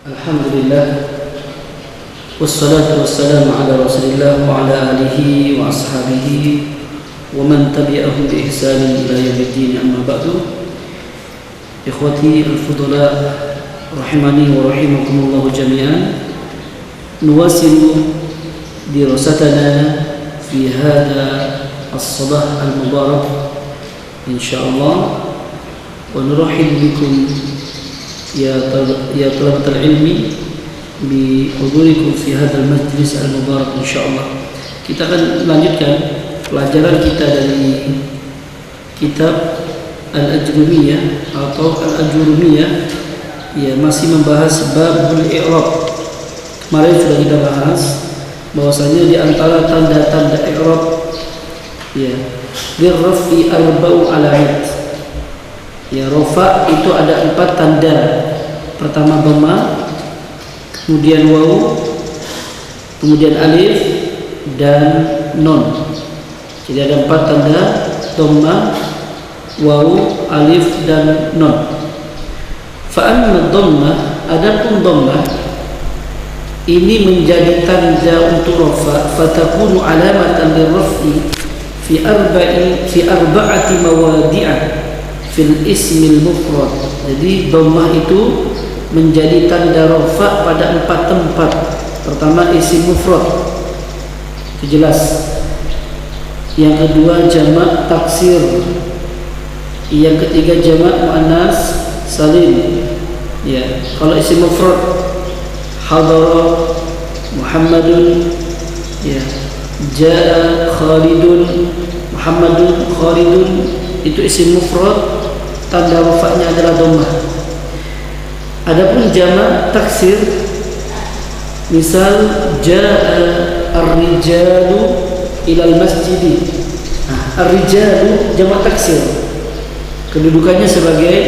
Alhamdulillah wassalatu wassalamu ala Rasulillah wa ala alihi wa ashabihi wa man tabi'ahum bi ihsanin ila yaumiddin, amma ba'du. Ikhwati al-fudula rahimani wa rahimakumullah jami'an, nuwasilu dirasatana fi hadha as-sabah al-mubarak insyaallah, wa nurahib bikum ya talabatul ilmi bi hudurikum fi hadzal majlis al-mubarak insyaallah. Kita akan lanjutkan pelajaran kita dari kitab Al-Ajrumiyah atau Al-Ajrumiyah, ya, masih membahas babul i'rab. Kemarin sudah kita bahas bahwasanya di antara tanda-tanda i'rab, ya, birrafi arba'u alamat. Ya, rofa itu ada 4 tanda. Pertama dhamma, kemudian waw, kemudian alif dan nun. Jadi ada 4 tanda: dhamma, waw, alif dan nun. Fa amma dhamma, adapun dhamma ini menjadi tanda untuk rofa, fatakunu alamatan lirrafi fi arba'ati mawadi'ah fil ismil mufrad. Jadi dhammah itu menjadi tanda rafa pada 4 tempat. Pertama isim mufrad, itu jelas. Yang kedua jamak taksir. Yang ketiga jamak muannas salim. Ya, kalau isim mufrad hadara Muhammadun, ya, jaa Khalidun, Muhammadun Khalidun, itu isim mufrad, tanda rafa'nya adalah dhammah. Adapun jamak taksir, misal jaa ar-rijalu ilal masjid. Ar-rijalu jamak taksir, kedudukannya sebagai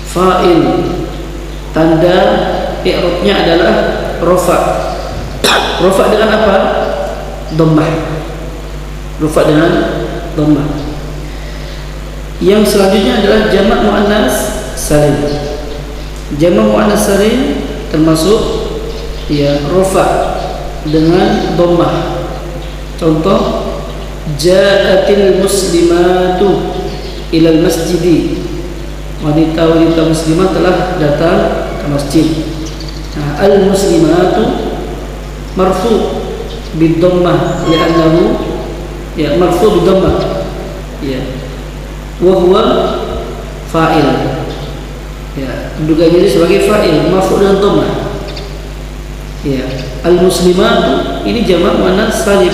fa'il, tanda i'rabnya adalah rafa'. Rafa' dengan apa? Dhammah. Rafa' dengan dhammah. Yang selanjutnya adalah jamak muannas salim. Jamak muannas salim termasuk, ya, rafa' dengan dhammah. Contoh, ja'atil muslimatu ilal masjidi. Wanita-wanita muslimah telah datang ke masjid. Nah, al muslimatu marfu bid dhammah li'annahu, ya, marfu bid dhammah, ya, wa huwa fa'il. Ya, kedudukannya sebagai fa'il, marfu dengan dhammah. Ya, al muslimatu ini jamak muannas salim.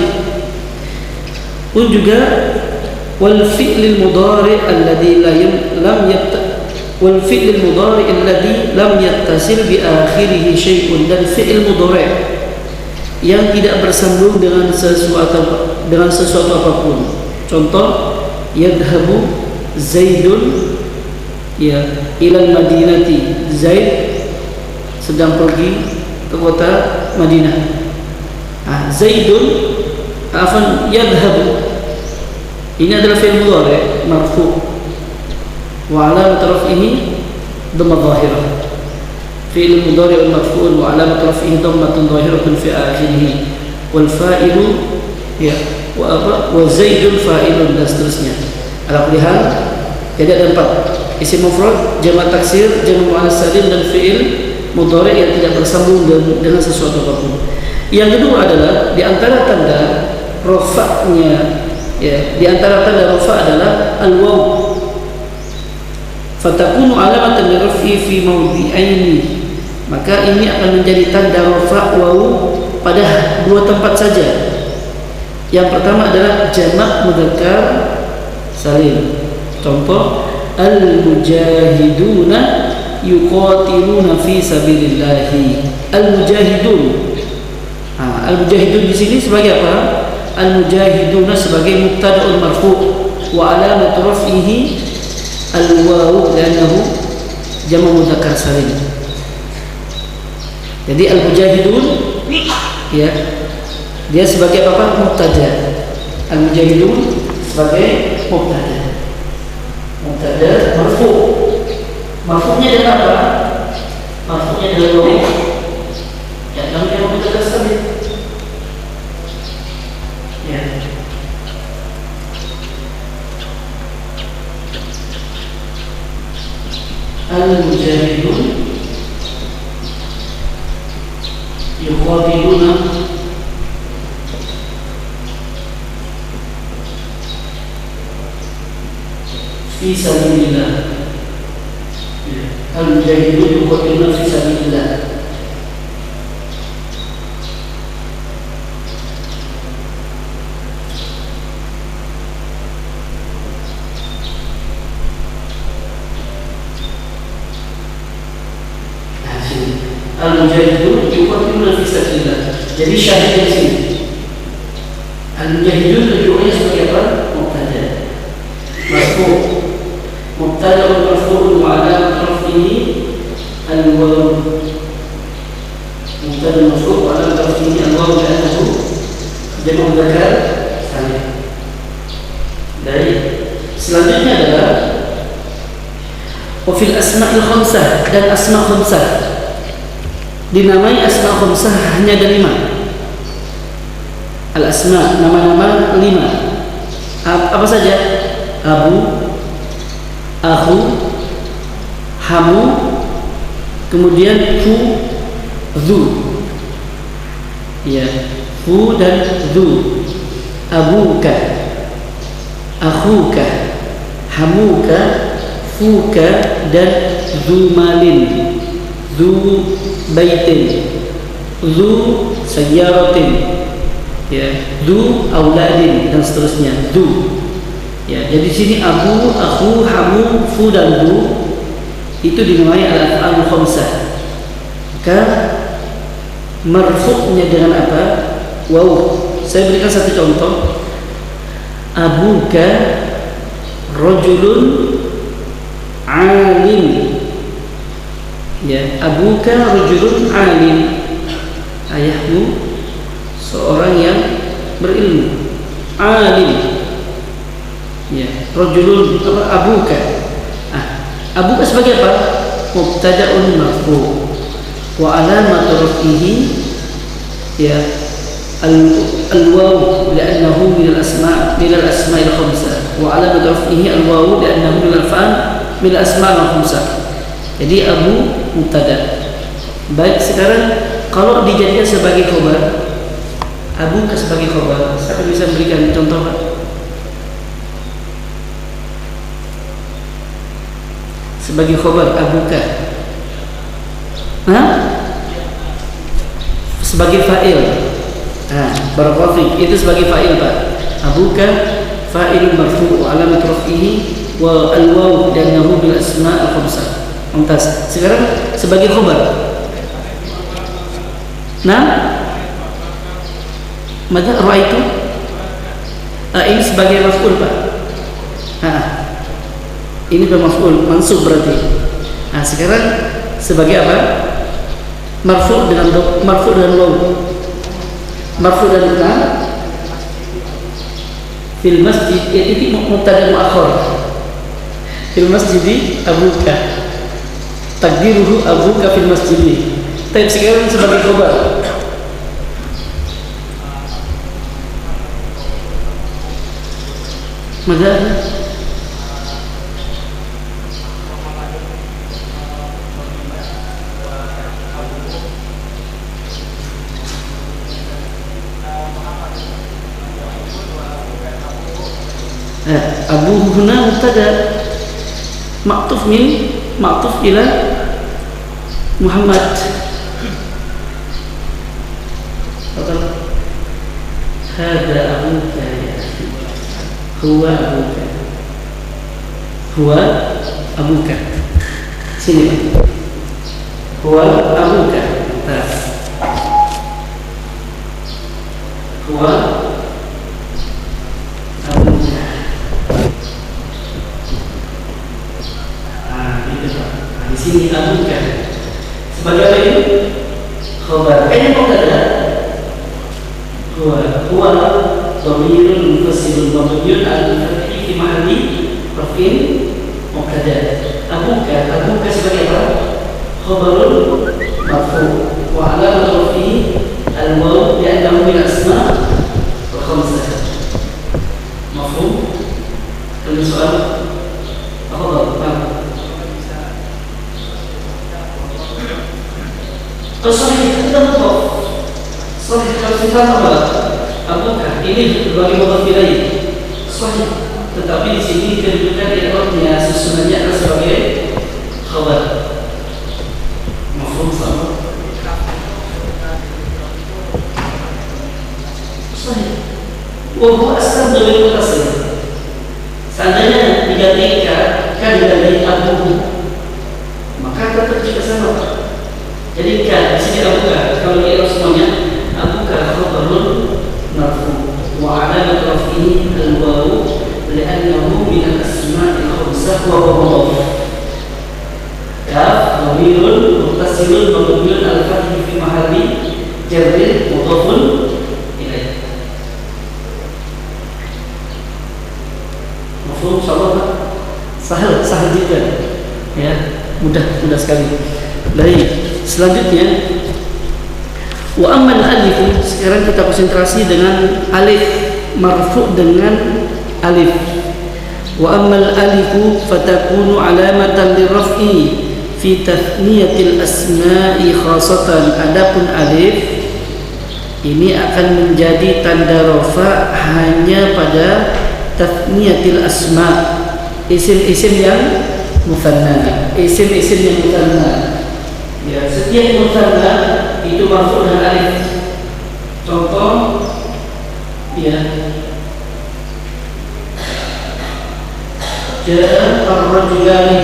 Pun juga wal fi'lil mudhari' alladhi wal fi'lil mudhari' alladhi lam yattasil bi akhirih syai'un, dan fi'il mudhari' yang tidak bersambung dengan sesuatu apapun. Contoh, yadhhabu Zaidun, ya, ilal madinati. Zaid sedang pergi ke kota Madinah. Zaidun yadhhabu ini adalah fi'il mudhari' marfu' wa alamat raf'ihi dhammah dhahirah. Fi'il mudhari' marfu' wa alamat raf'ihi dhammatun dhahiratun fi akhirih, wal fa'ilu, ya, wa Zaidun fa'ilun, dan seterusnya. Ala kulli hal, jadi ada 4: isim mufrad, jamak taksir, jamak muannas salim, dan fi'il mudhari' yang tidak bersambung dengan sesuatu apapun. Yang kedua adalah di antara tanda rafa'nya, ya, di antara tanda rafa' adalah al-waw. Fatakunu alamatan liraf'i fi mawdi'aini. Maka ini akan menjadi tanda rafa' waw pada 2 tempat saja. Yang pertama adalah jamak mudzakkar salim. Contoh, al-mujahiduna yuqatiluna fi sabilillahi. Al-mujahidun. Al-mujahidun di sini sebagai apa? Al-mujahiduna sebagai mubtada'un marfu' wa alamat raf'ihi al-waw li'annahu jamak mudzakkar salim. Jadi al-mujahidun, ya, dia sebagai apa? Mubtada. Al-mujahidun sebagai mubtada. Mubtada marfu'. Marfu'nya dengan apa? Marfu'nya marfu'nya dengan waw, ya namanya mubtada sabit. Ya. Al-mujahidun yuqatiluna fi sabilillah. Al-mujahidun yuqatiluna fi sabilillah. Al-mujahidun yuqatiluna fi sabilillah. Jadi syahid di sini. Al-mujahidun tujuannya sebagai apa? Mubtada. Marfu'. Mubtada marfu'un wa 'alamat raf'ihi al-waw. Mubtada marfu' wa 'alamat raf'ihi al-waw li'annahu jam'u dzakar salim. Baik. Selanjutnya adalah wa fil asma'il khamsah, dan asma' khamsah. Dinamai asma' khamsah hanya ada 5. Al-asma' nama-nama 5. Apa saja? Abu, akhu, hamu, kemudian fu, dhu. Ya, fu dan dhu. Abuka, akhuka, hamuka, fuka, dan dhu malin, dhu baitin, dhu sayyaratin, ya, dhu auladin, dan seterusnya. Dhu. Ya, jadi sini abu, akhu, hamu, fu, dan dhu itu dinamai al-af'al khamsah. Maka marfu'nya dengan apa? Wow. Saya berikan satu contoh. Abuka rajulun alim. Ya, abuka rajulun alim. Ayahmu seorang yang berilmu. Alim. Ya, rajulun apa? Abuka. Abuka sebagai apa? Mubtada'un marfu' wa 'alamat raf'ihi ya al-waw li'annahu min al-asma'il khamsah, wa 'alamat raf'ihi al-waw li'annahu min al-af'al min al-asma'il khamsah. Jadi abu mubtada. Baik, sekarang kalau dijadikan sebagai khabar, abuka sebagai khabar, saya bisa berikan contoh, Pak. Sebagai khabar abuka, sebagai fa'il. Barakallahu fiik, itu sebagai fa'il, Pak. Abuka fa'il marfu' wa 'alamat raf'ihi wa al-waw li'annahu bil asma' al-khamsah. Mumtaz. Sekarang sebagai khabar. Maka ra'aitu ini sebagai maf'ul, Pak. Ini bermaf'ul mansub berarti. Sekarang sebagai apa? Marfu' dengan waw. Marfu' dan fil masjid, itu mubtada mu'akhkhar. Fil masjid abuka. Takdiruhu abuka fil masjid. Tapi sekarang sebagai khabar. Maka abu huna mubtada ma'tuf ila Muhammad. Hada abuka ya akhi. Huwa abuka. Sini, Pak. Huwa abuka. Huwa abuka. Di sini abuka sebagai apa ini? Khabar. Ini mubtada. Huwa dhamirun munfasilun mabniun 'ala al-fathi fi mahalli raf'in mubtada. Abuka sebagai apa? Khabarun marfu wa alamat rafihi al-waw li'annahu min asma' al-khamsah. Mafhum? Ada soal? Apa? Sahih kita betul. Sahih kalau kita apa? Apakah ini bagi mudhaf ilaih? Sahih. Tetapi di sini kedudukan i'rabnya sesungguhnya adalah sebagai khabar. Mafhum sama? Sahih. Wa huwa aslam dari mutasil. Seandainya digantikan kan dari abu, maka tetap juga sama. Jadi kan di sini abuka, kalau di semuanya abuka khabarun marfu wa alamat rafihi al-waw li'annahu min al-asma' al-khamsah wa huwa mudhaf. Kaf dhamirun muttasilun mabniun al-fath fi mahalli jarrin mudhafun ilaih. Mafhum insyaallah? Sahal juga. Ya, mudah sekali. Baik. Selanjutnya wa ammal alif, sekarang kita konsentrasi dengan alif marfu dengan alif. Wa ammal alif fatakunu alamatan liraf'i fi tathniyatil asma'i khasatan. Adapun alif ini akan menjadi tanda rafa hanya pada tathniyatil asma', isim-isim yang mutsanna, isim-isim yang mutsanna. Ya, setiap mutsanna itu marfu dengan alif. Contoh, ya, ja'a ar-rajulani,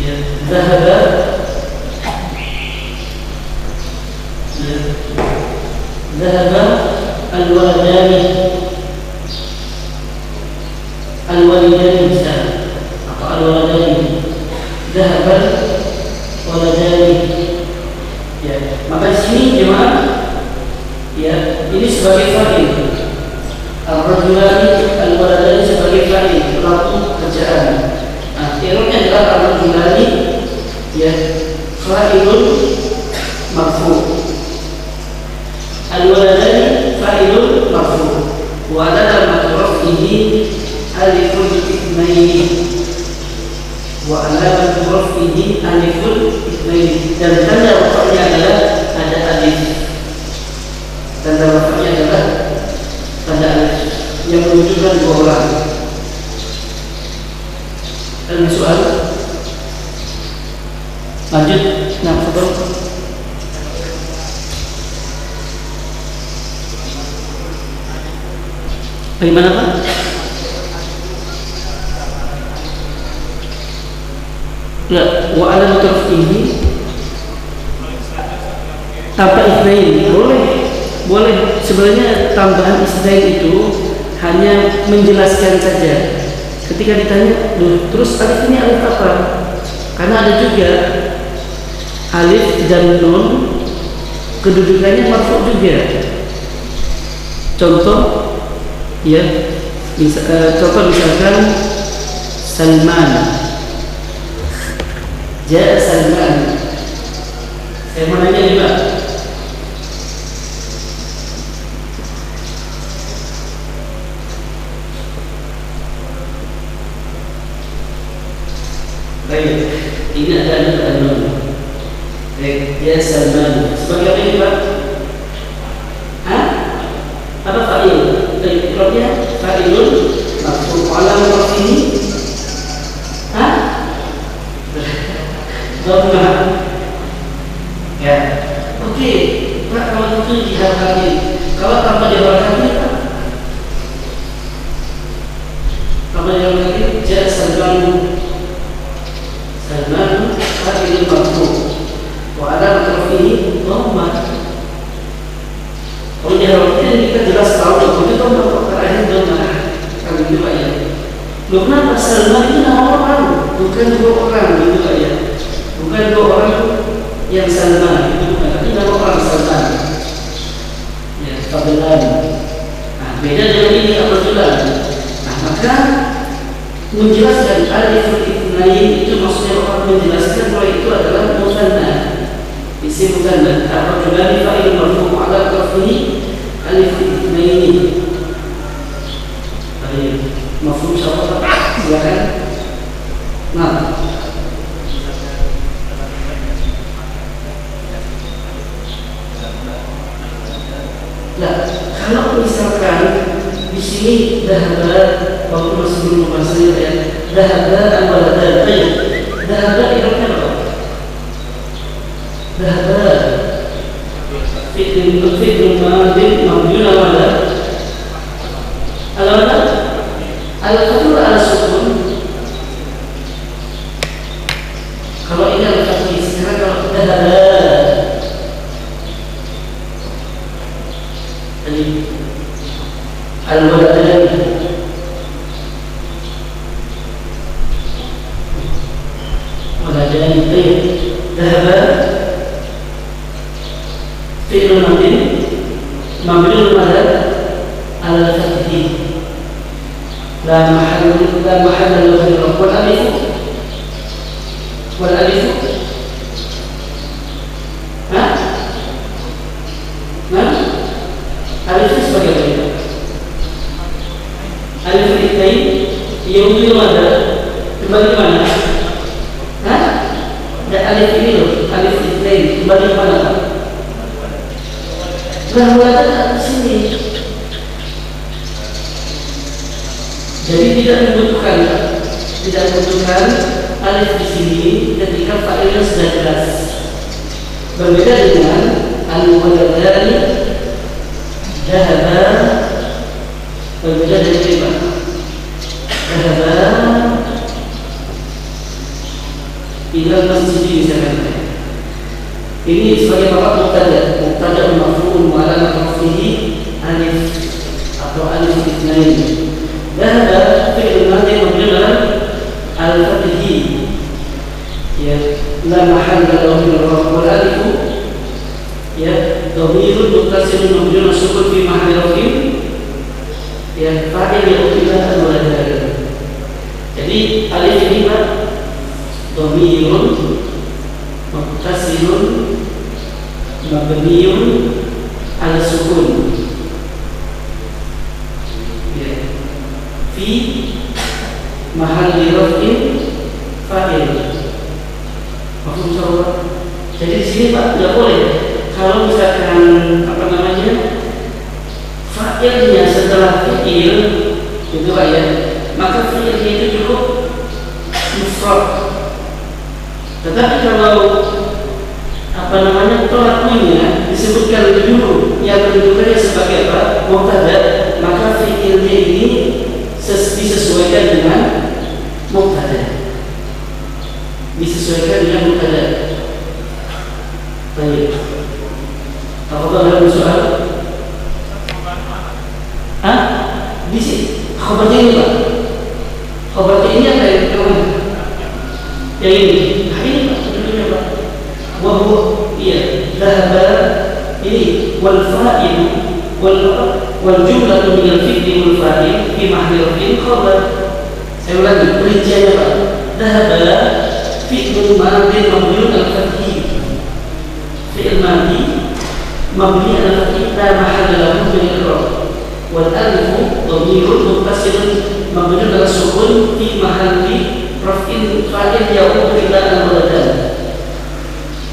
ya, dhahaba, ya, dhahaba al-waladani, al-walidani misalnya, atau al-waladani, dhahaba waladani. Ya, maka di sini jemaah, ya, ini sebagai fa'il. Ar-rajulani al-waladani sebagai fa'il, pelaku kerjaan. Nah, i'rabnya adalah ar-rajulani, ya, fa'ilun marfu. Al-waladani fa'ilun marfu. Wa alamat raf'ihi alifun itsnaini. Wa alamat raf'ihi alifun itsnaini. Dan tanda rafa'nya adalah ada alif. Tanda rafa'nya adalah tanda alif yang menunjukkan dua orang. Ada soal? Lanjut. Nah, betul. Bagaimana Pak? Ya, wa alamat raf'ihi tanpa isnain boleh. Sebenarnya tambahan isnain itu hanya menjelaskan saja. Ketika ditanya, terus alif ini alif apa? Karena ada juga alif dan nun kedudukannya marfu juga. Contoh, ya, contoh misalkan Salman, Ja'a Salman. Saya mau nanya juga. Baik, ini ada nun. Baik, Ja'a Salman. Sebagai apa ini Pak? Hah? Apa fa'il? Baik, i'rabnya fa'ilun marfu alamat raf'ihi. Hah? Dhamma. Ya, oke. Pak, kalau itu diharapkan, kalau tanpa diharapkan Pak, tanpa diharapkan, Ja'a Salman fa'ilun marfu wa alamat raf'ihi dhamma. Kalau diharapkan kita jelas tahu itu dhamma, karena dhamma kan gitu Pak ya. Loh, kenapa Salman itu nama orang, bukan dua orang gitu Pak ya. Bukan dua orang yang Salman, itu bukan. Ini nama orang Salman. Ya, Fadlan. Nah, beda dengan ini Abdullah. Nah, maka menjelaskan alif itsnain itu maksudnya Bapak menjelaskan bahwa itu adalah musanna, isim musanna. Ar-rajulani fa'il marfu' ala rafihi alif itsnain. Baik, mafhum insyaallah. Silakan. Nah, kalau misalkan di sini dahaba, waktu masih belum membahasnya ya, dahaba ambalada, dahaba iroknya apa? Dahaba fi'il madin mabniun ala sukun. Kalau ini ala fathah, sekarang kalau dahaba al-waladani dahaba fi'il madin mabniun ala fathah la mahalla lahu min wal alif alif sebagai apa? Alif itsnain yang itu ada kembali ke mana? Dan alif ini loh, alif itsnain kembali ke mana? Nah, ada di sini. Jadi tidak membutuhkan alif di sini ketika fa'ilnya sudah jelas. Berbeda dengan al-waladani dahaba, berbeda dari riba. Dahaba ilal masjid misalkan. Ini sebagai bapak mubtada marfu'un wa alamat rafihi alif atau alif itsnain. Dahaba fi'il madhi mabniun ala al-fathi ya la mahalla lahu min wal alif ya dhamirun muttasilun mabniun ala sukun fi mahalli raf'in ya fa'il yu'tila al-waladani. Jadi alif ini Pak dhamirun muttasilun mabniun ala sukun ya fi mahalli raf'in fa'il. Maksud insyaallah. Jadi di sini Pak tidak boleh kalau misalkan apa namanya fa'ilnya setelah fi'il itu Pak ya, maka fi'ilnya itu cukup mufrad. Tetapi kalau apa namanya pelakunya disebutkan lebih dulu yang menunjukkannya sebagai apa? Mubtada, maka fi'ilnya ini disesuaikan dengan mubtada. Disesuaikan dengan mubtada. Baik. Apakah ada soal? Di sini khabarnya ini Pak. Khabarnya ini apa yang kemarin? Yang ini. Ini Pak, tentunya Pak. Wahyu, iya. Dahaba ini wal fa'il wal jumlatu min al-fi'li wal fa'il fi mahalli raf'in khabar. Saya ulangi perinciannya Pak. Dahaba fi'il madhi mabniun al-fathi. Fi'il madhi mabni al-fathi la mahalla lahu min al-i'rab. Wal alif dhamirun muttasilun mabniun ala sukun fi mahalli raf'in fa'il ya'udu ila al-waladani.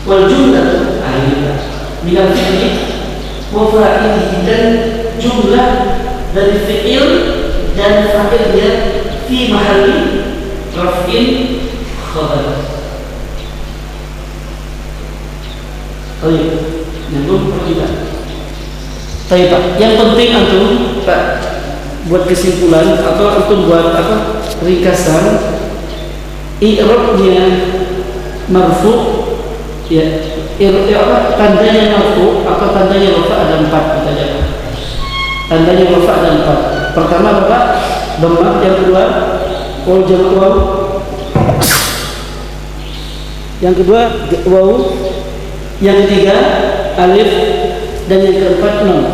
Wal jumlah min al-fi'li wa fa'ilihi, dan jumlah dari fi'il dan fa'ilnya fi mahalli raf'in khabar. Baik, nyambung tidak? Baik Pak, yang penting antum Pak buat kesimpulan atau antum buat apa ringkasan i'rabnya marfu ya, apa tandanya marfu atau tandanya rafa ada 4 kita jaga. Tandanya rafa ada 4. Pertama Bapak dhammah, yang kedua waw jamak waw, yang kedua waw, yang ketiga alif, dan yang keempat nun.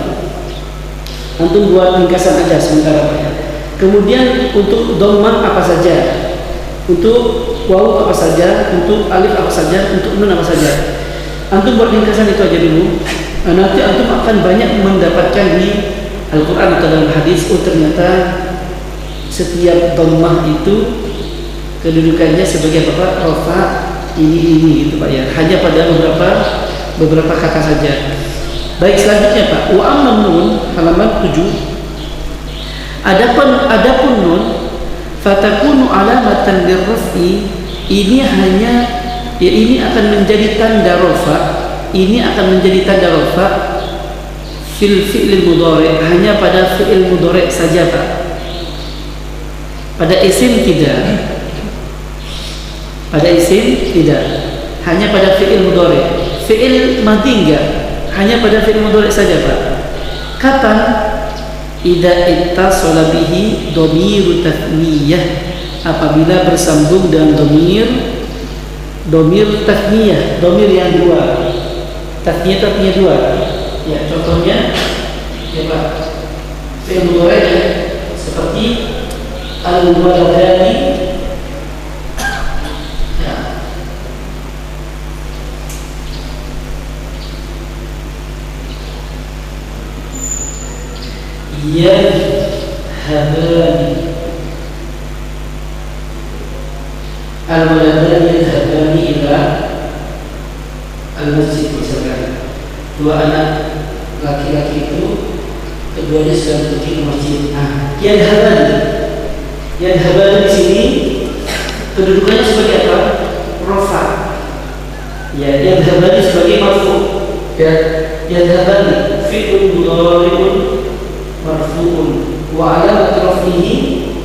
Antum buat ringkasan aja sementara Pak ya. Kemudian untuk dhammah apa saja, untuk waw apa saja, untuk alif apa saja, untuk nun apa saja. Antum buat ringkasan itu aja dulu. Nanti antum akan banyak mendapatkan di Al-Quran atau dalam hadis. Oh ternyata setiap dhammah itu kedudukannya sebagai apa? Rafa ini gitu Pak ya. Hanya pada beberapa kata saja. Baik, selanjutnya Pak. Wa amman nun halaman 7. Adapun nun fatakunu alamatan lirraf'i, ini hanya ya ini akan menjadi tanda rafa, ini akan menjadi tanda rafa fil fi'il mudhari, hanya pada fi'il mudhari saja Pak. Pada isim tidak. Pada isim tidak. Hanya pada fi'il mudhari. Fi'il madhi enggak, hanya pada fi'il mudhari saja Pak. Kapan? Idza ittasala bihi dhamiru tathniyah, apabila bersambung dengan dhamir tathniyah, dhamir yang dua. Tathniyah dua. Ya, contohnya ya Pak. Fi'il mudhari seperti al-waladani, yadhhabani, al-waladani yadhhabani ila al-masjid misalkan. Dua anak laki-laki itu keduanya sedang pergi ke masjid. Nah, yadhhabani di sini kedudukannya sebagai apa? Rafa. Ya, yadhhabani sebagai marfu. Ya, yadhhabani fi'lun mudhari'un marfu'un wa 'alamat raf'ihi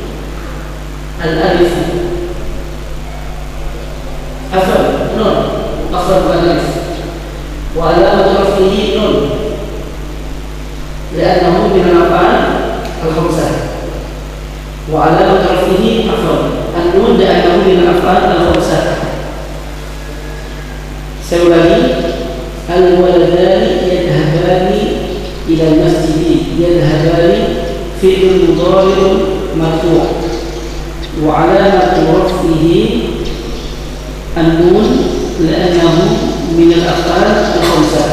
al-alif. Afal nun, afal alif. Wa 'alamat raf'ihi nun, li'annahu min al-af'al al-khamsah. Wa 'alamat raf'ihi afal an-nun li'annahu min al-af'al al-khamsah. Saya ulangi, al-waladani yadhhabani ila al-masjid, yadhhabani fi'lun mudhari'un marfu' wa 'alamat raf'ihi an-nun li'annahu min al-af'al al-khamsah.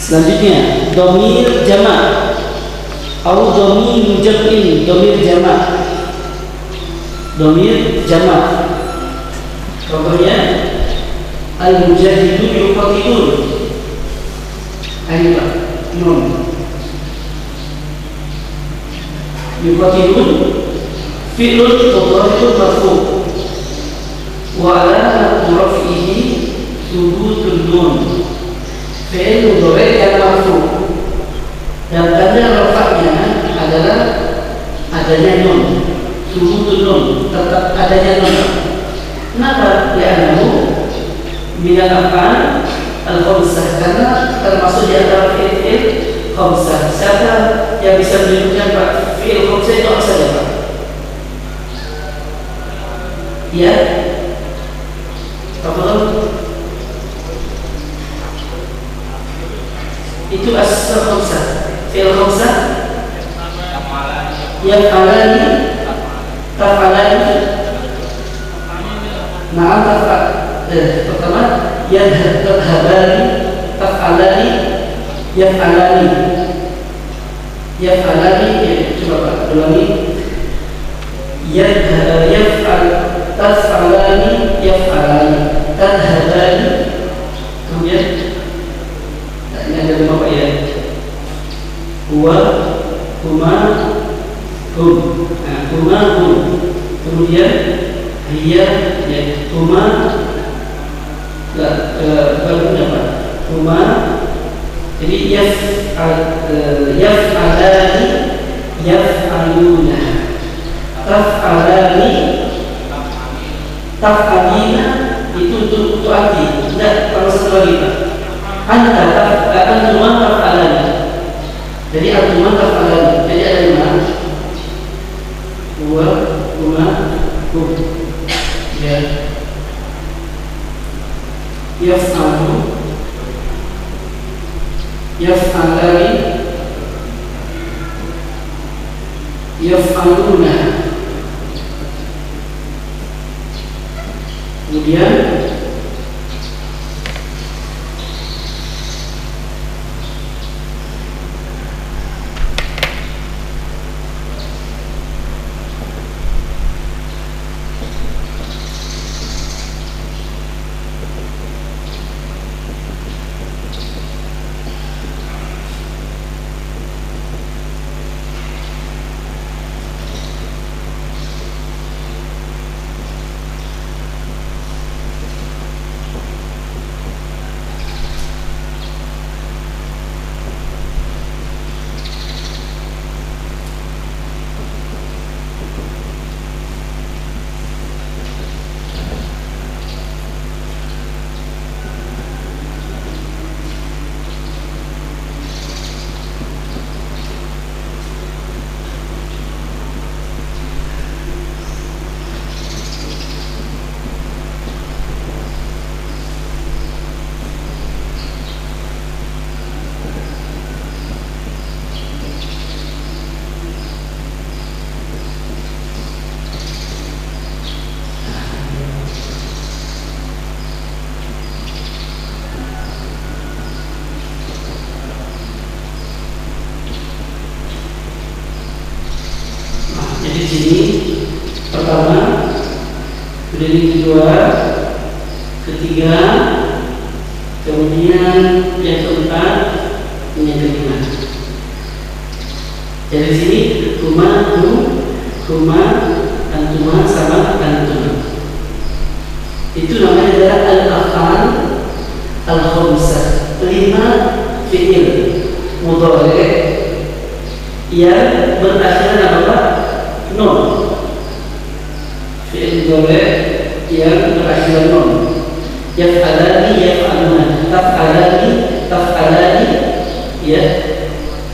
Selanjutnya dhamir jama' atau dhamir jam'in, dhamir jama'. Dhamir jama'. Contohnya al-mujahidu yuqatilun. Ayo nun. Yuqatilun fi'lun mudhari'un marfu' wa 'alamat raf'ihi thubutun nun. Fi'il mudhari' yang marfu' dan tanda rafa'nya adalah adanya nun. Thubutun nun, tetap adanya nun. Kenapa? Li'annahu min al-af'al al-khamsah, karena termasuk di antara fi'il khamsah. Siapa yang bisa menunjukkan Pak fi'il khamsah itu apa saja Pak? Ya, tafadhal. Itu asal khamsah. Fi'il khamsah yaf'alani, taf'alani. Nah, pertama yadhhabani, taf'alani, yaf'alani. Yaf'alani, coba Pak ulangi. Yaf'al, taf'alani, yaf'alani, tadhhabani. Kemudian ini ada lima Pak ya. Huwa, huma, hum. Nah, huma, hum. Kemudian hiya, ya, huma, baru apa? Huma. Jadi yaf'alani, yaf'aluna, taf'alani, taf'alina. Itu untuk arti. Tidak, kalau satu lagi Pak. Anta taf'alani. Jadi antum taf'alani. Jadi ada lima. Huwa, huma, hum. Ya, yaf'alu, yaf'alani, yaf'aluna. Kemudian di sini pertama, kemudian kedua, ketiga, kemudian yang keempat, yang kelima. Jadi di sini huma, antuma sama antuma. Itu namanya adalah al-af'al al-khamsah. 5 fi'il mudhari' yang berakhir apa? Non. Fi'il mudhari' yang berakhir non. Yaf'alani, yaf'aluna, taf'alani, ya,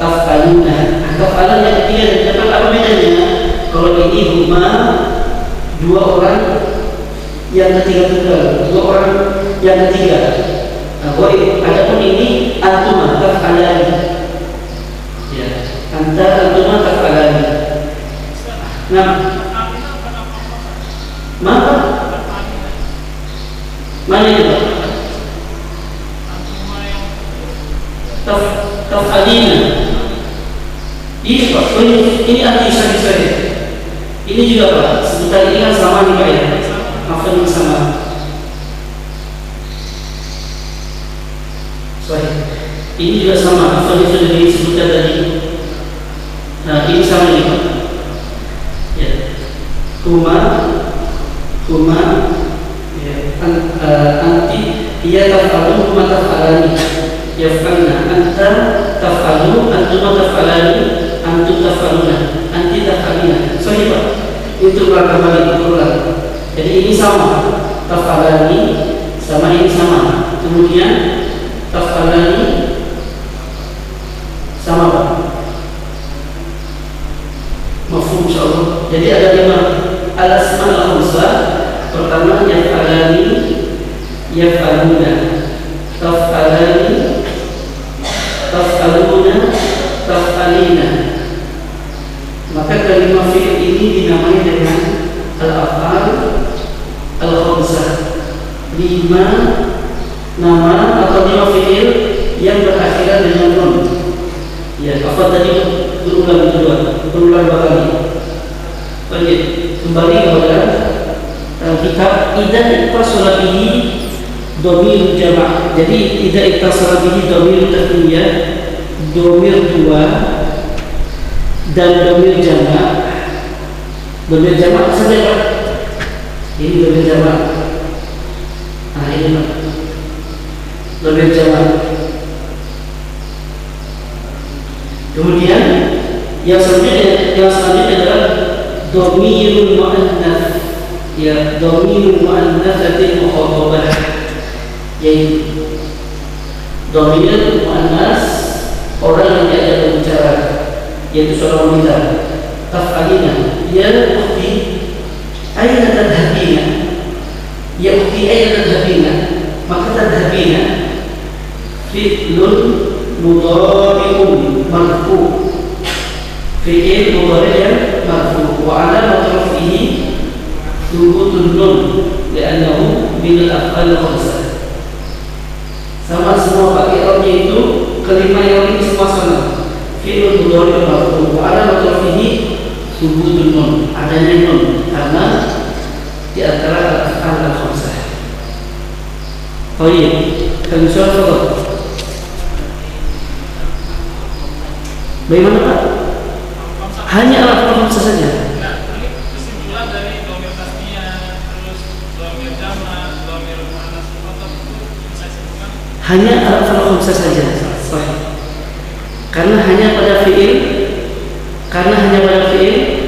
taf'aluna. Taf'alan yang ketiga dan keempat apa bedanya? Kalau ini huma, 2 orang, yang ketiga tunggal, 2 orang yang ketiga. Nah, adapun ini antuma taf'alani, ya, antuma taf'alani. Nah, mana itu? Taf'alina. Ini Pak, ini arti saya. Ini juga Pak, sebentar ini kan sama nih Pak ya. Maafkan ini sama. Ini juga sama, apa yang sudah disebutkan tadi. Nah, ini sama nih Pak. Ya. Huma, ya. Anti, ia taf'alu, huma taf'alani, yaf'alna, anta taf'alu, antuma taf'alani, antum taf'aluna, anti taf'alina. Sahih Pak. Itu berulang kembali berulang. Jadi ini sama, taf'alani sama ini sama. Kemudian taf'alani sama Pak. Mafhum insyaallah. Jadi ada 5 al-asma al-khamsah. Pertama yaf'alani, yaf'aluna, taf'alani, taf'aluna, taf'alina. Maka kelima fi'il ini dinamai dengan al-af'al al-khamsah. 5 nama atau 5 fi'il yang berakhiran dengan nun. Ya, apa tadi berulang kali. Baik, kembali kepada kitab idza ittasala bihi dhamir jama'. Jadi idza ittasala bihi dhamir tasniyah, dhamir 2 dan dhamir jama'. Dhamir jama' saja Pak. Ini dhamir jama'. Nah, ini Pak. Dhamir jama'. Kemudian yang selanjutnya adalah dhamirul muannats, ya, dhamirul muannatsatil mukhatabah, yaitu dhamir muannas orang yang diajak berbicara, yaitu seorang wanita. Taf'alina, ya ukhti aina tadhhabina, ya ukhti aina tadhhabina. Maka tadhhabina fi'lun mudhari'un marfu', fi'il mudhari yang marfu wa alamat raf'ihi thubutun nun li'annahu min al-af'al khamsah. Sama semua pakai i'rabnya itu kelima yang ini semua sama. Fi'il mudhari marfu wa alamat raf'ihi thubutun nun, adanya nun karena di antara al-af'al khamsah. Baik, kami soal bagaimana Pak? Hanya al-af'al khamsah saja. Nah, ini kesimpulan dari dhamir tasniyah, terus dhamir jama', dhamir muannas mudzakkar itu bisa disebutkan Hanya al-af'al khamsah saja. Sahih. Karena hanya pada fi'il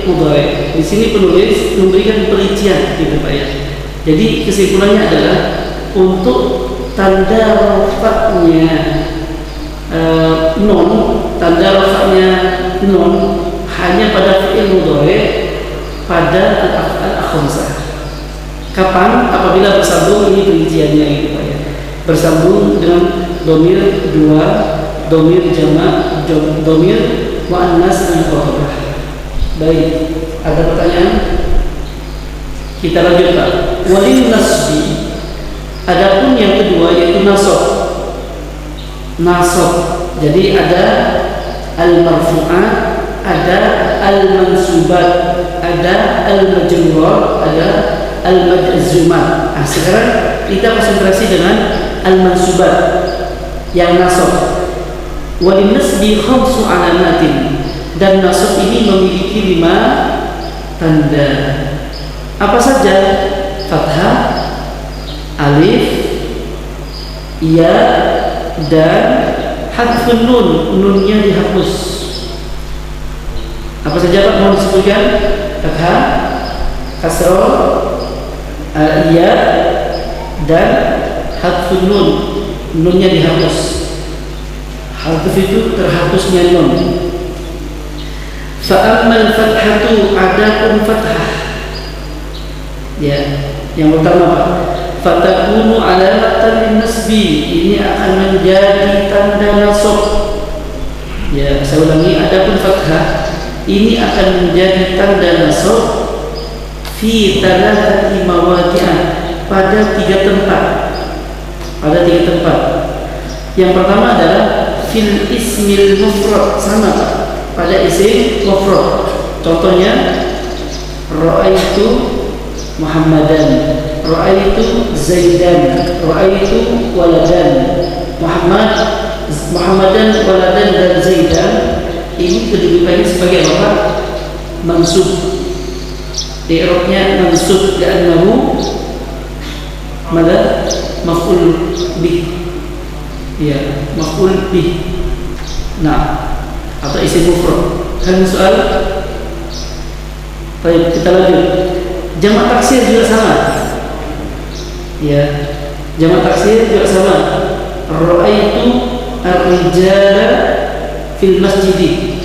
mudhari. Di sini penulis memberikan perincian gitu Pak ya. Jadi kesimpulannya adalah untuk tanda rafa'nya nun, tanda rafa'nya nun hanya pada fi'il mudhari pada al-af'al khamsah. Kapan? Apabila bersambung, ini perinciannya gitu Pak ya. Bersambung dengan dhamir dua, dhamir jama', dhamir muannas dan mudzakkar. Baik, ada pertanyaan? Kita lanjut Pak. Walin nasbi. Adapun yang kedua yaitu nasab. Nasab. Jadi ada al-marfu'at, ada al-mansubat, ada al-majrur, ada al-majzumat. Nah, sekarang kita konsentrasi dengan al-mansubat yang nasab. Walin nasbi khamsu alamatin. Dan nasab ini memiliki 5 tanda. Apa saja? Fathah, alif, ya, dan hadfun nun, nunnya dihapus. Apa saja Pak mau disebutkan? Fathah, kasrah, ya, dan hadfun nun, nunnya dihapus. Hadf itu terhapusnya nun. Fa'ammal fathatu, adapun fathah, ya, yang pertama Pak, fatakunu alamatan linnasbi, ini akan menjadi tanda nasab. Ya, saya ulangi, adapun fathah ini akan menjadi tanda nasab fi thalathati mawadi'ah, pada 3 tempat. Pada 3 tempat. Yang pertama adalah fil ismil mufrad, sama Pak, pada isim mufrad. Contohnya ra'aitu Muhammadan, ra'aitu Zaidan, ra'aitu waladan. Muhammadan, waladan, dan Zaidan ini kedudukannya sebagai apa? Mansub. I'rabnya mansub li'annahu madza? Maf'ul bih. Ya, maf'ul bih. Nah, atau isim mufrad. Kan soal. Baik, kita lanjut. Jamak taksir juga sama. Ya, jamak taksir juga sama. Ra'aitu ar-rijala fil masjid.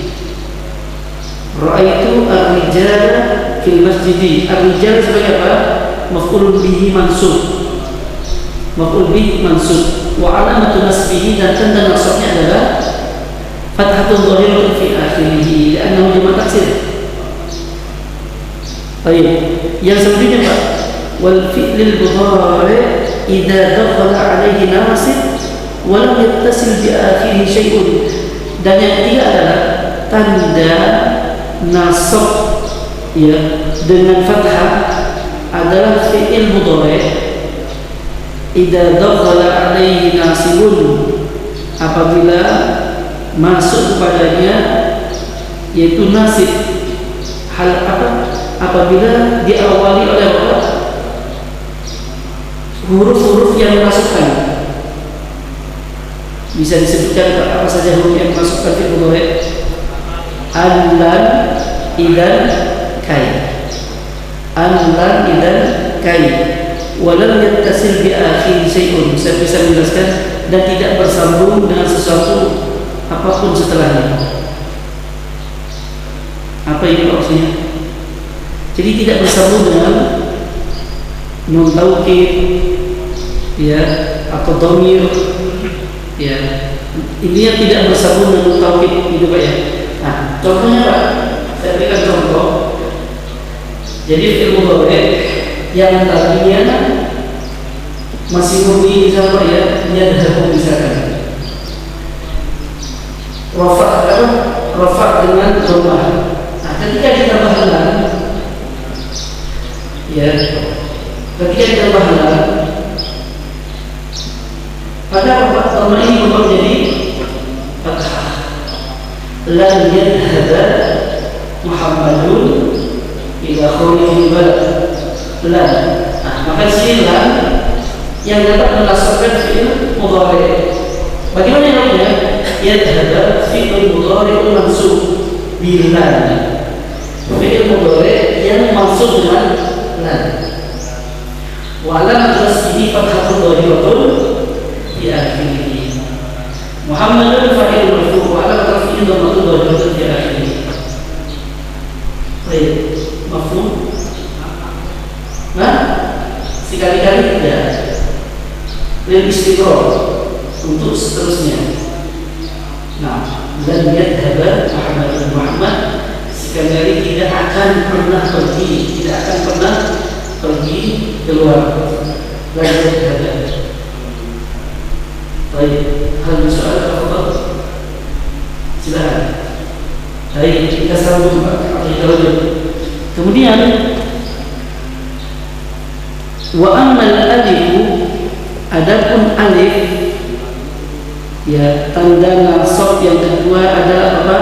Ra'aitu ar-rijala fil masjid. Ar-rijal sebagai apa? Maf'ul bihi mansub. Maf'ul bihi mansub. Wa alamatu nasbihi, dan tanda nasabnya adalah fathatun dhahiratun fi akhirih li'annahu jamak taksir. Baik, yang selanjutnya Pak, wal fi'lil mudhari' idza dakhala 'alaihi nasib wa lam yattasil bi akhirih syai'un. Dan yang ketiga adalah tanda nasab ya dengan fathah adalah fi'il mudhari' idza dakhala 'alaihi nasibun, apabila masuk kepadanya yaitu nasib. Hal apa? Apabila diawali oleh apa? Huruf-huruf yang memasukkan. Bisa disebutkan apa saja huruf yang memasukkan fi'il mudhari'? An-lan, idan, kai. An-lan, idan, kai. Walam yattasil bi akhir syai'un. Saya bisa menjelaskan, dan tidak bersambung dengan sesuatu apapun setelahnya. Apa ini maksudnya? Jadi tidak bersambung dengan nun taukid, ya, atau dhamir, ya. Intinya tidak bersambung dengan nun taukid, gitu Pak ya. Nah, contohnya Pak, Saya berikan contoh. Jadi fi'il mudhari yang tadinya masih murni sama ya, yadhabu misalkan. Rafa dengan dhammah. Nah, ketika ditambahkan ya, ketika ditambahkan pada dhammah ini berubah menjadi fathah. Lan yadhhaba Muhammadun ila khawlihil balad. Lan. Nah, maka sini lan yang dapat menasabkan fi'il mudhari. Bagaimana namanya? Yadhhaba fi'il mudhari mansub bilan. Fi'il mudhari yang mansub dengan lan. Wa lam tasbihi fathatun dhahiratun fi akhirih. Muhammadun fa'il marfu' wa lam tasbihi dhammatun dhahiratun fi akhirih. Baik, mafhum? Nah, sekali-kali tidak. Lil istiqrar untuk seterusnya. Nah, dan yadhhaba Muhammad sekali-kali tidak akan pernah pergi keluar. Dan yadhhaba. Baik, hal soal apa? Silakan. Baik, kita sambung Pak. Kemudian wa ammal alifu, adapun alif ya, tanda nasab yang kedua adalah apa?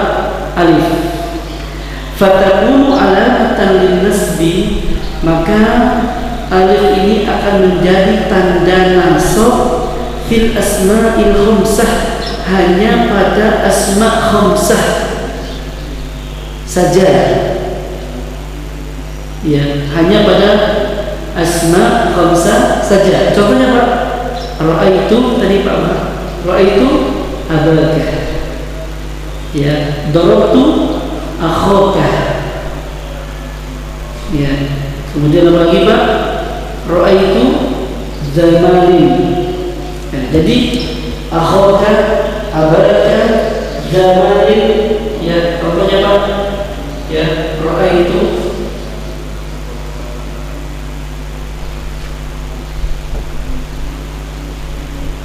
Alif. Fatakunu alamatan linnasbi, maka alif ini akan menjadi tanda nasab fil asma'il khamsah, hanya pada asma' khamsah saja. Ya, hanya pada asma' khamsah saja. Contohnya Pak, ra'aitu tadi Pak, ra'aitu abaka. Ya, darabtu akhaka. Ya, kemudian apa lagi Pak? Ra'aitu zamalin. Ya, jadi akhaka, abaka, zamalin. Ya, contohnya Pak. Ya, ra'aitu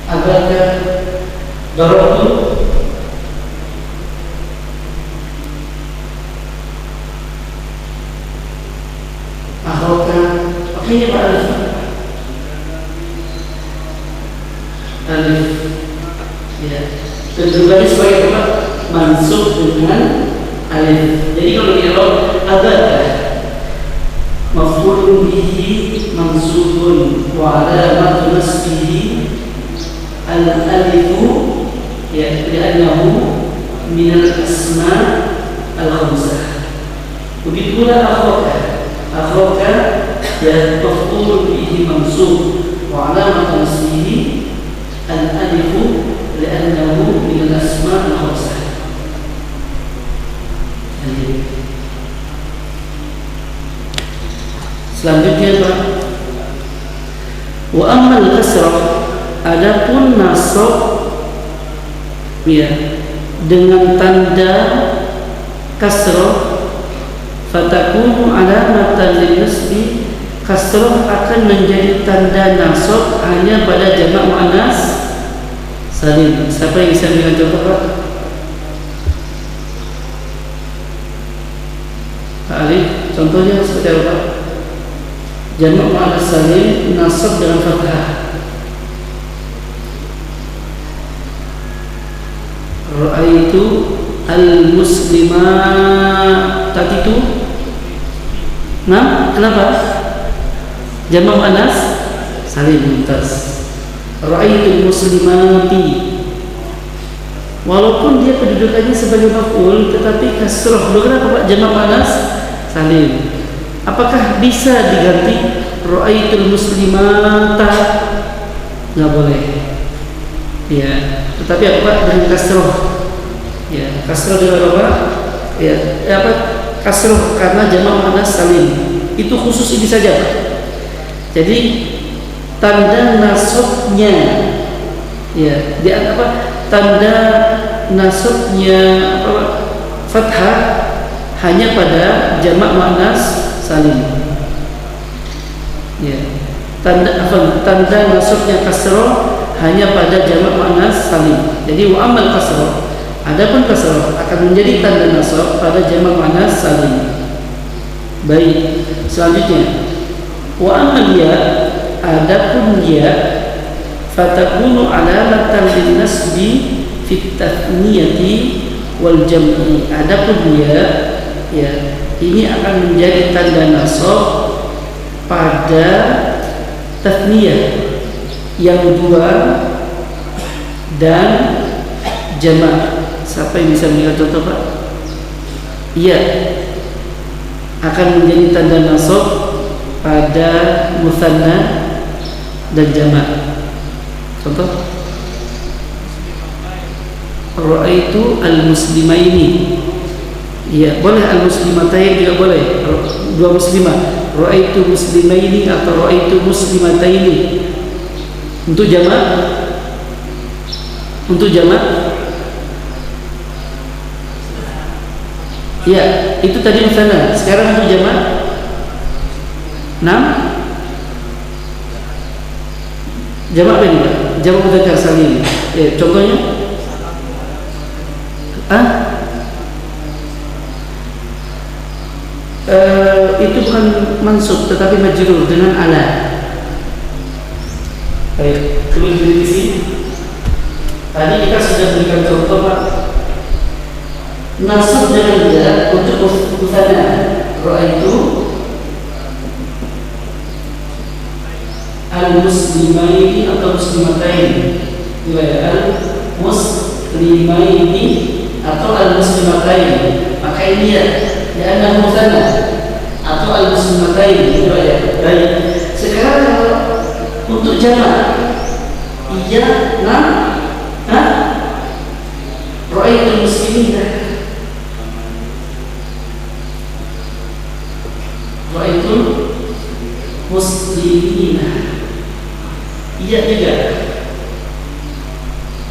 abaka, darabtu akhaka. Oke ya Pak, alif ya, tentunya sebagai apa? Mansub dengan alif. Jadi kalau dialog abaka maf'ulun bihi mansubun wa alamatu nasbihi al-alifu ya, li'annahu minal asma' al-khamsah. Begitu pula akhaka ya, maf'ulun bihi mansub wa alamatu nasbihi al-alifu li'annahu minal asma' al-khamsah. Selanjutnya Pak, wa ammal kasrah, adapun nasab ya dengan tanda kasrah, fatakunu alamatan linnasbi, kasrah akan menjadi tanda nasab hanya pada jamak muannas salim. Siapa yang bisa berikan contoh Pak? Pak Ali, contohnya seperti apa Pak? Jamak muannas salim nasab dengan fathah. Ra'aitu al-muslimat itu. Nah, kenapa? Jamak muannas salim mumtaz. Ra'aitu muslimati. Walaupun dia kedudukannya sebagai maf'ul, tetapi kasrah. Kenapa Pak? Jamak muannas salim. Apakah bisa diganti ra'aitul muslimata? Enggak boleh. Ya, tetapi apa? Dengan kasroh. Ya, kasroh dengan apa? Ya, apa? Kasroh karena jamak muannas salim. Itu khusus ini saja, Pak. Jadi tanda nasabnya, ya, dia apa? Tanda nasabnya apa? Fathah hanya pada jamak muannas salim. Ya. Tanda nasabnya kasrah hanya pada jamak muannas salim. Jadi wa amal kasrah, adapun kasrah akan menjadi tanda nasab pada jamak muannas salim. Baik, selanjutnya wa amal ya, adapun ya fatakunu alamatan lin nasbi fit tathniyati wal jam'i. Adapun ya ini akan menjadi tanda nasab pada tathniyah yang dua dan jamak. Siapa yang bisa melihat contoh Pak? Iya, akan menjadi tanda nasab pada mutsanna dan jamak. Contoh, ra'aitu al-muslimaini. Iya, boleh al-muslimatain juga boleh. Dua muslimah. Ra'aitu muslimaini atau ra'aitu muslimataini. Untuk jamak, ya, itu tadi mutsanna. Sekarang untuk jamak 6. Jamak apa ini Pak? Jamak mudzakkar salim. Contohnya? Itu bukan mansub tetapi majrur dengan ala. Baik, tulis di sini. Tadi kita sudah berikan contoh Pak. Nasab dengan ya untuk mutsanna. Ra'aitu al-muslimaini atau muslimatain. Al-muslimaini atau al-muslimatain. Maka ini ya anda mutsanna atau al-muslimatain itu ya. Baik. Sekarang kalau untuk jamak iya ra'aitul muslimina, ra'aitul muslimina, iya juga.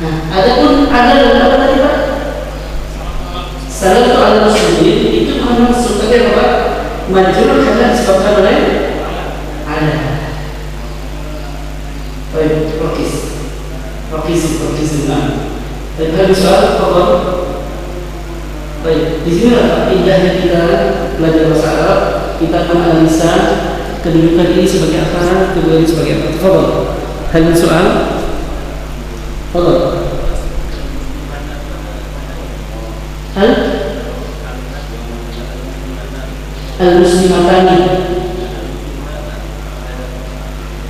Nah, adapun ada apa tadi Pak? Salatu ala muslimin itu bukan maksud tadi apa Pak? Majrur karena disebabkan oleh ada. Baik, rokis nah. Dan ada soal apa? Baik, di sini lah indahnya kita belajar bahasa Arab. Kita menganalisa kedudukan ini sebagai apa, kedudukan ini sebagai apa. Tafadhol. Hal min soal? Tafadhol. Al-muslimatani.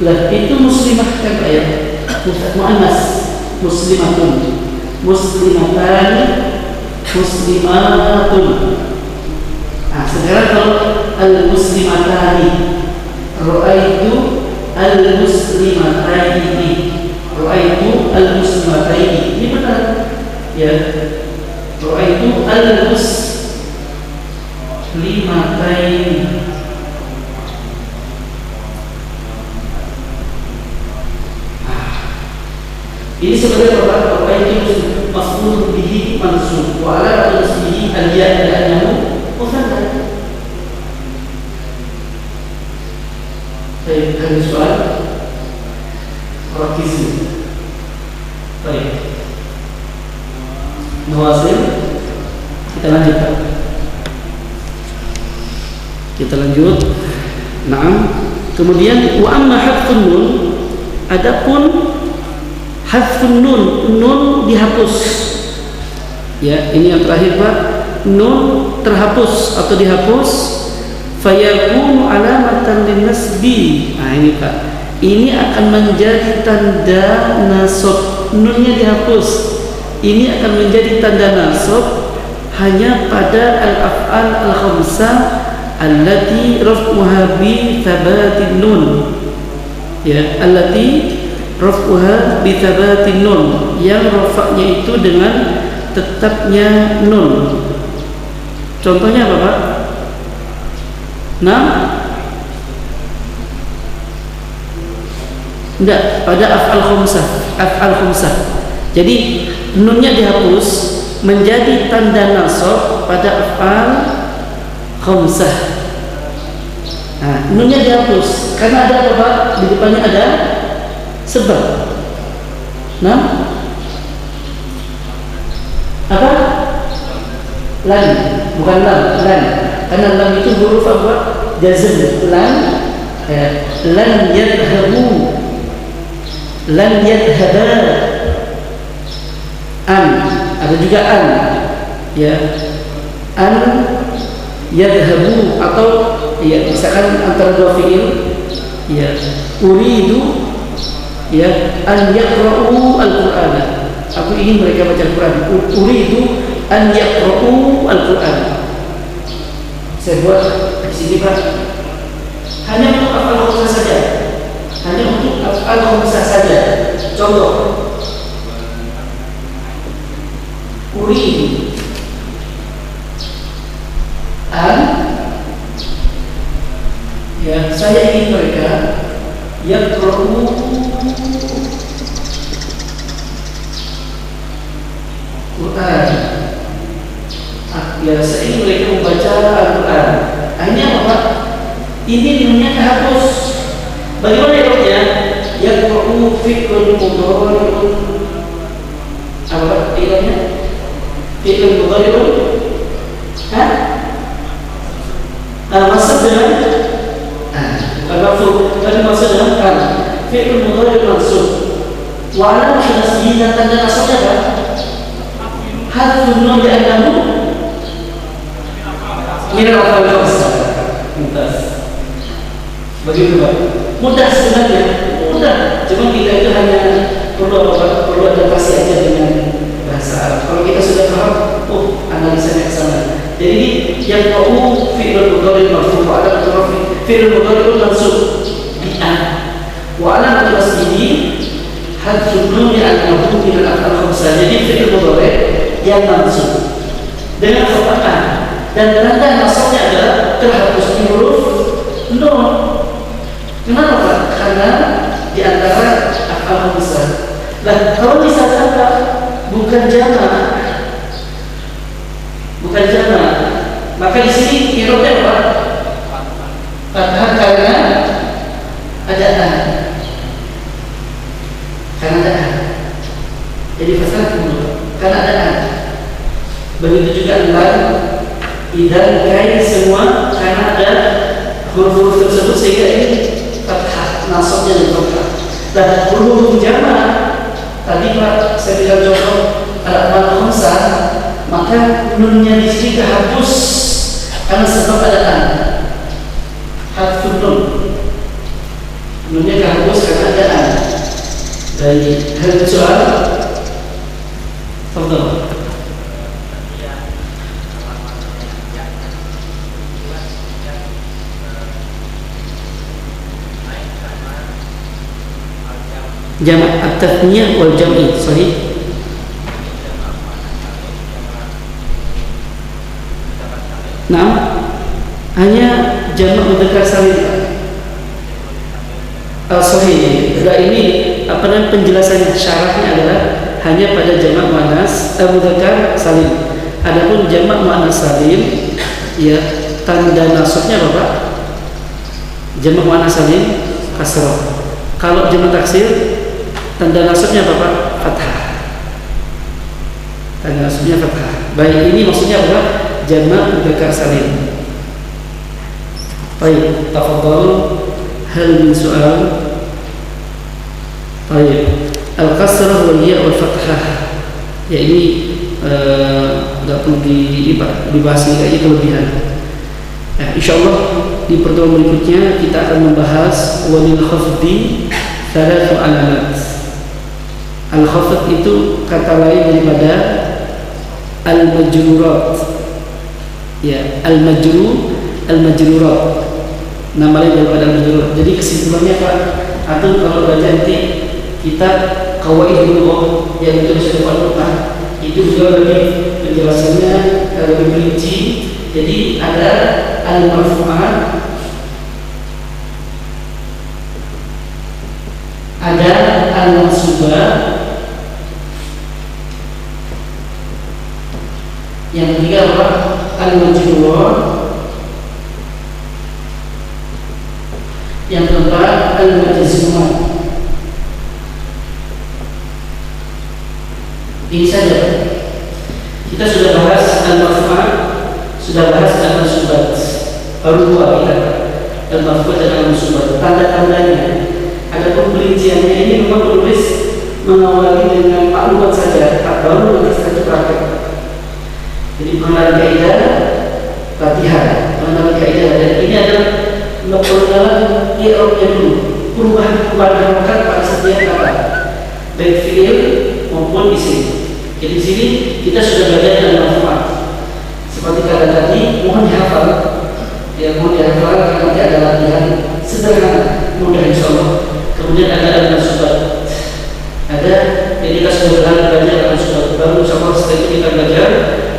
Lah itu muslimah kan Pak ya? Muannas, muslimatun, muslimatani, muslimatun. Nah, sekarang kalau al-muslimatani, ra'aitu al-muslimataini, ra'aitu al-muslimataini. Ini benar ya. Ra'aitu al-muslimataini. Ini sebenarnya apa itu maf'ul bihi mansub wa ala nasbihi al-ya' li'annahu mutsanna. Baik, ada soal? Rakis. Baik. Nawasil. Kita lanjutkan. Kita lanjut. Naam. Kemudian wa amma hadfun nun, adapun hadfun nun dihapus. Ya, ini yang terakhir Pak. Nun terhapus atau dihapus. Fayakunu alamatan linnasbi. Nah ini Pak. Ini akan menjadi tanda nasab. Nunnya dihapus. Ini akan menjadi tanda nasab hanya pada al-af'al al-khamsah allati raf'uha bi thabatin nun. Ya, allati raf'uha bi thabatin nun, yang rafa'nya itu dengan tetapnya nun. Contohnya apa Pak? Nah, enggak, pada af'al khamsah. Jadi nunnya dihapus menjadi tanda nasab pada af'al khamsah. Nah, nunnya dihapus karena ada apa Pak? Di depannya ada sebab. Nah, apa? Lan, bukan lam, lan. Karena lam itu huruf apa? Jazm. Lan, lan yadhabu, lan yadhaba. An, ada juga an, ya. An yadhabu atau ya misalkan antara dua fiil, ya. Uridu, ya, an yaqra'u al-Qur'an. Aku ingin mereka baca Al-Quran. Uridu an yaqra'u al-Quran. Saya buat di sini Pak. Hanya untuk af'al khamsah saja. Hanya untuk af'al khamsah saja. Contoh. Uridu an, ya, saya ingin mereka yaqra'u Quran. Ya, saya ingin mereka membaca Al-Quran. Akhirnya apa? Ini nunnya kehapus. Bagaimana ya? Yaqra'u fi'lun mudhari'un. Apa fi'ilnya? Fi'lun mudhari'un. Hah? Maksud dengan bukan maksud, tapi maksud dengan kan. Fi'lun mudhari'un mansub. Wa alamah nasbihi, dan tanda nasabnya apa? Hadfun nun li'annahu min al-af'al khamsah. Mudah. Begitu Pak. Mudah sebenarnya, mudah. Cuma kita itu hanya perlu adaptasi aja dengan bahasa Arab. Kalau kita sudah paham, analisanya ke sana. Jadi yang qa'u fi'lul mudhari' marfu' wa alamat rafi' fi'lul mudhari' mansub bi'an wa alamat nasbihi hadfun nun li'annahu min al-af'al khamsah. Jadi fi'lul mudhari' yang mansub dengan fathah, dan tanda nasabnya adalah terhapusnya huruf nun. Kenapa Pak? Karena di antara af'al khamsah. Nah, kalau misalkan Pak bukan jamak, maka di sini kirotnya apa? Fathah karena ada an. Karena ada an. Jadi fathah karena ada an. Begitu juga lam, idan, kai, semua karena ada huruf-huruf tersebut sehingga ini fathah, nasabnya dan fathah. Dan huruf jamak tadi Pak saya bilang contoh ada af'al khamsah, maka nunnya di sini kehapus karena sebab ada an. Hadfun nun, nunnya kehapus karena ada an. Dari hal soal, tafadhal. Jamak at-tathniyah wal jam'i, sorry. Nah, hanya jamak mudzakkar salim. Sorry, ini apa namanya penjelasannya, syarahnya adalah hanya pada jamak muannas mudzakkar salim. Adapun jamak muannas salim, ya, tanda nasabnya apa Pak? Jamak muannas salim kasrah. Kalau jamak taksir, tanda nasabnya apa Pak? Fathah. Tanda nasabnya fathah. Baik, ini maksudnya apa? Jamak mudzakkar salim. Baik, tafadhal. Hal min soal? Baik. Al-kasrah wal ya' wal fathah. Ya, ini enggak perlu dibahas ini aja kelebihan. Insyaallah di pertemuan berikutnya kita akan membahas walil khafdi thalathu alamat. Al-khafd itu kata lain daripada al-majrurat. Ya, al-majrurat. Nama lain daripada al-majrurat. Jadi kesimpulannya Pak, atau kalau baca nanti kitab Qawaid Lughah yang ditulis oleh Pak Luqman, itu juga lebih penjelasannya lebih rinci. Jadi ada al-marfu'at, ada al-mansubah, yang ketiga apa? Al-majrur, Yang keempat, al-majzumat. Ini saja. Kita sudah bahas al-marfu'at, sudah bahas al-mansubat. Baru dua kita, al-marfu' dan al-mansubat. Tanda-tandanya, ada perinciannya ini memang penulis mengawali dengan maklumat saja, baru nanti setelah praktek. Jadi pengenalan kaidah, latihan, pengenalan kaidah, dan ini adalah pengenalan i'rabnya dulu, perubahan harokat pada setiap kata, baik fi'il maupun isim. Jadi di sini kita sudah belajar dalam al-marfu'at. Seperti kata tadi, mohon dihafal. Ya, mohon dihafal karena nanti ada latihan sederhana, mudah insyaallah. Kemudian ada al-mansubat. Ada, jadi kita sudah belajar al-mansubat. Baru insyaallah setelah itu kita belajar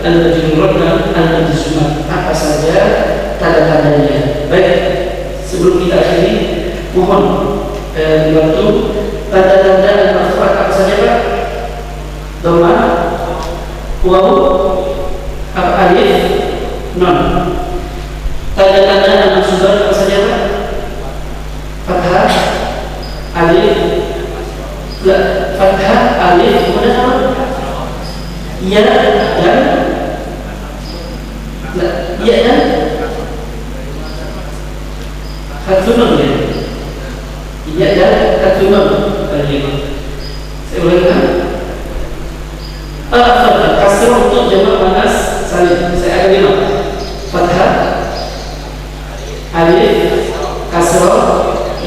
al-majrurat dan al-majzumat. Apa saja tanda-tandanya. Baik, sebelum kita akhiri, mohon dibantu tanda-tanda al-marfu'at apa saja Pak? Dhamma, waw, alif, nun. Tanda-tanda al-mansubat apa saja Pak? Fathah, alif, fathah, alif, kemudian apa? Ya dan ya dan hadfunun ya. Ya dan hadfunun. Saya ulangi. Kasrah untuk jamak muannas salim. Saya ada 5. Fathah, alif, kasrah,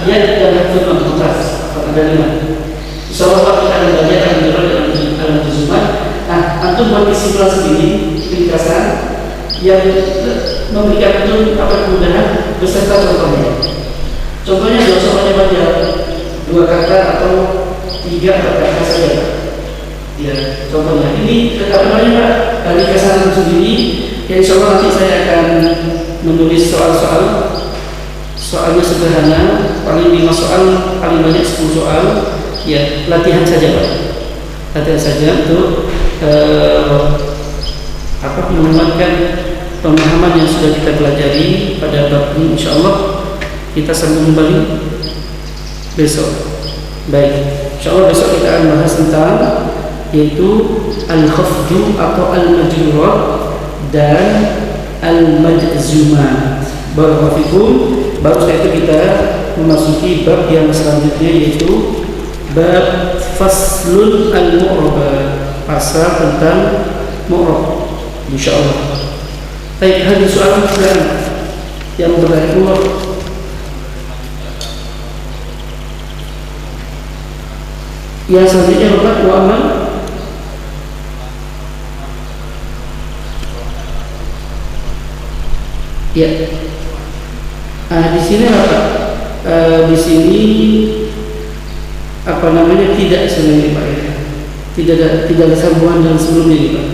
ya dan hadfunun mutas. Ada 5. Insyaallah kita akan belajar al-majzumat. Nah, antum buat kesimpulan sendiri, ringkasan yang memberikan antum apa kemudahan beserta contohnya. Contohnya tidak usah banyak-banyak, 2 kata atau 3 kata saja. Ya, contohnya ini apa namanya Pak? Ringkasan antum sendiri. Ya, insyaallah nanti saya akan menulis soal-soal. Soalnya sederhana, paling 5 soal, paling banyak 10 soal. Ya, latihan saja Pak. Latihan saja untuk menguatkan pemahaman yang sudah kita pelajari pada bab ini. Insyaallah kita sambung kembali besok. Baik, insyaallah besok kita akan bahas tentang yaitu al-khafdu atau al-majrurat dan al-majzumat. Barakallahu fikum. Baru setelah itu kita memasuki bab yang selanjutnya yaitu bab faslul al-mu'rabah, pasal tentang mu'rab. Insyaallah. Baik, ada soal yang bertanya keluar. Yang selanjutnya Bapak Muhammad. Ya. Di sini Bapak, di sini apa namanya tidak sebenarnya Pak ya. Tidak ada sambungan dengan sebelumnya ini Pak.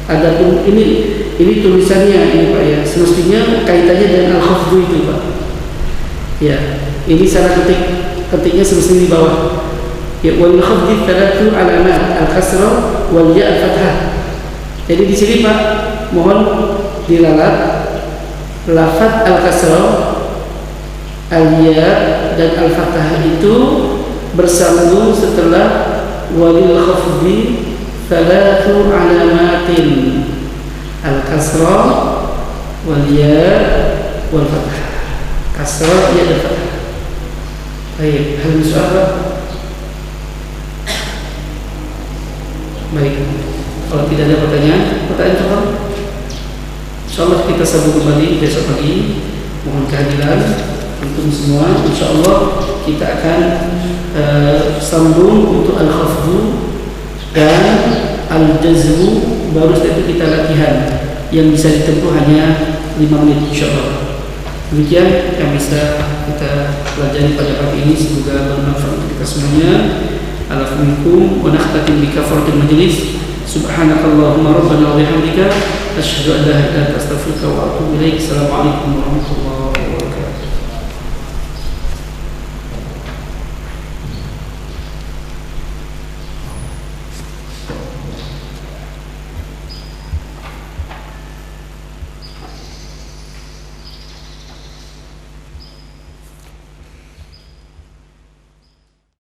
Adapun ini tulisannya ini Pak ya, semestinya kaitannya dengan al-khafdu itu Pak. Ya, ini cara ketiknya semestinya di bawah. Ya, wal khafdi thalathu alamat, al-kasrah wal ya al-fathah. Jadi di sini Pak, mohon dilalat lafaz al-kasrah, al-ya dan al-fathah itu bersambung setelah walil khafdi thalathu alamatin, al-kasrah wal ya wal fathah. Kasrah ya dan fathah. Baik, hal soal. Baik, kalau tidak ada pertanyaan soal, insyaallah kita sambung kembali besok pagi. Mohon kehadiran untuk semua. Insyaallah kita akan sambung untuk al-khafdu dan al-jazmu. Baru setelah itu kita latihan yang bisa ditempuh hanya 5 menit insyaallah. Demikian yang bisa kita pelajari pada pagi ini, semoga bermanfaat untuk kita semuanya. Alhamdulillah wa nakhtatim bi kafaratil majlis. Subhanakallahumma rabbana wa bihamdika asyhadu an la ilaha illa anta astaghfiruka wa atubu ilaik. Assalamualaikum warahmatullahi wabarakatuh.